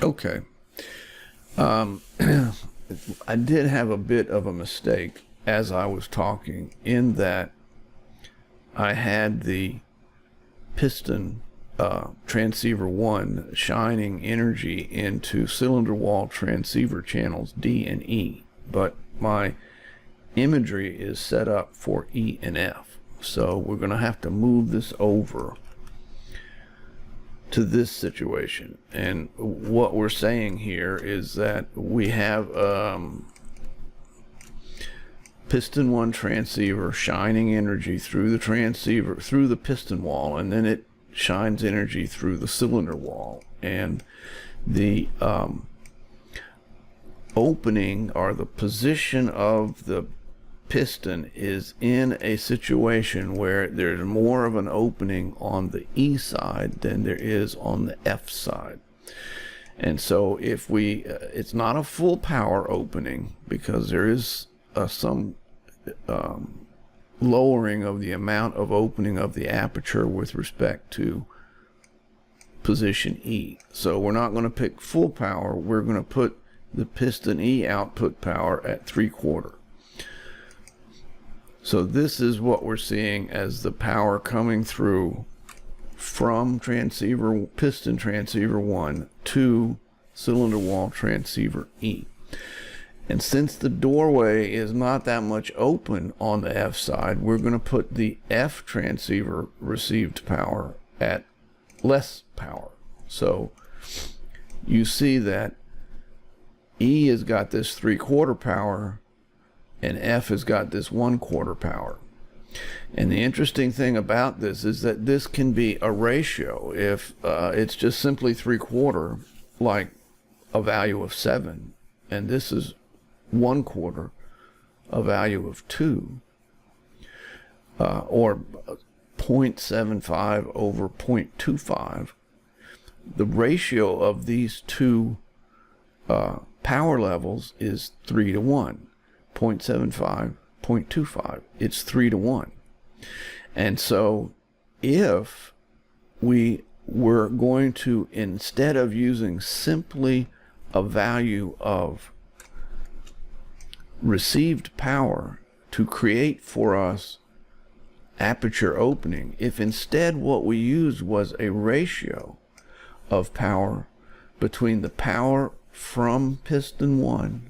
Okay. I did have a bit of a mistake as I was talking, in that I had the piston transceiver 1 shining energy into cylinder wall transceiver channels D and E, but my imagery is set up for E and F. So we're going to have to move this over to this situation. And what we're saying here is that we have piston 1 transceiver shining energy through the transceiver, through the piston wall, and then it shines energy through the cylinder wall. And the opening, or the position of the piston, is in a situation where there's more of an opening on the E side than there is on the F side. And so if we, it's not a full power opening, because there is some lowering of the amount of opening of the aperture with respect to position E. So we're not going to pick full power. We're going to put the piston E output power at 3/4. So this is what we're seeing as the power coming through from piston transceiver 1 to cylinder wall transceiver E. And since the doorway is not that much open on the F side, we're going to put the F transceiver received power at less power. So you see that E has got this 3/4 power, and F has got this 1/4 power. And the interesting thing about this is that this can be a ratio. If it's just simply 3/4, like a value of 7, and this is 1/4, a value of 2, or 0.75 over 0.25, the ratio of these two power levels is 3:1. 0.75, 0.25. It's 3:1. And so if we were going to, instead of using simply a value of received power to create for us aperture opening, if instead what we used was a ratio of power between the power from piston 1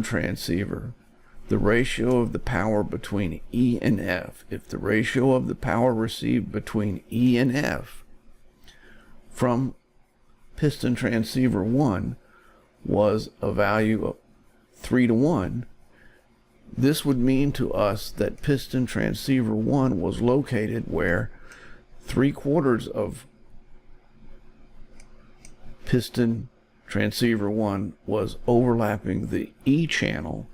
transceiver, the ratio of the power between E and F, if the ratio of the power received between E and F from piston transceiver 1 was a value of 3:1, this would mean to us that piston transceiver 1 was located where 3/4 of piston transceiver 1 was overlapping the E channel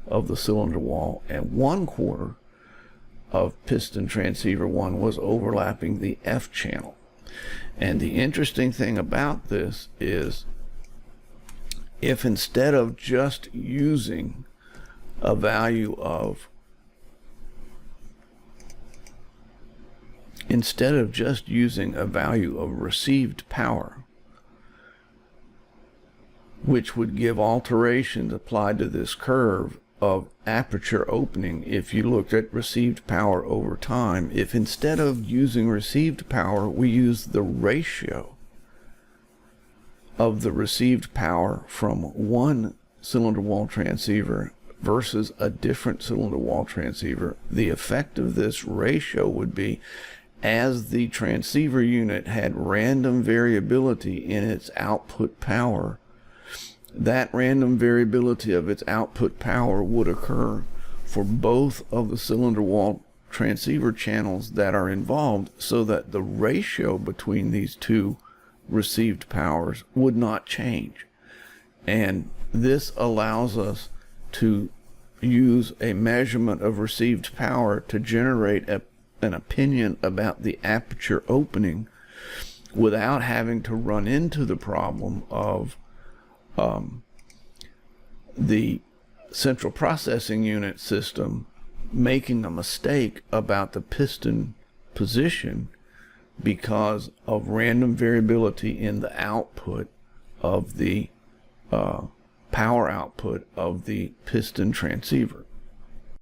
of the cylinder wall, and 1/4 of piston transceiver 1 was overlapping the F channel. And the interesting thing about this is, if instead of just using a value of received power, which would give alterations applied to this curve of aperture opening, if you looked at received power over time, if instead of using received power we use the ratio of the received power from one cylinder wall transceiver versus a different cylinder wall transceiver, the effect of this ratio would be, as the transceiver unit had random variability in its output power, that random variability of its output power would occur for both of the cylinder wall transceiver channels that are involved, so that the ratio between these two received powers would not change. And this allows us to use a measurement of received power to generate an opinion about the aperture opening without having to run into the problem of the central processing unit system making a mistake about the piston position because of random variability in the output of the power output of the piston transceiver.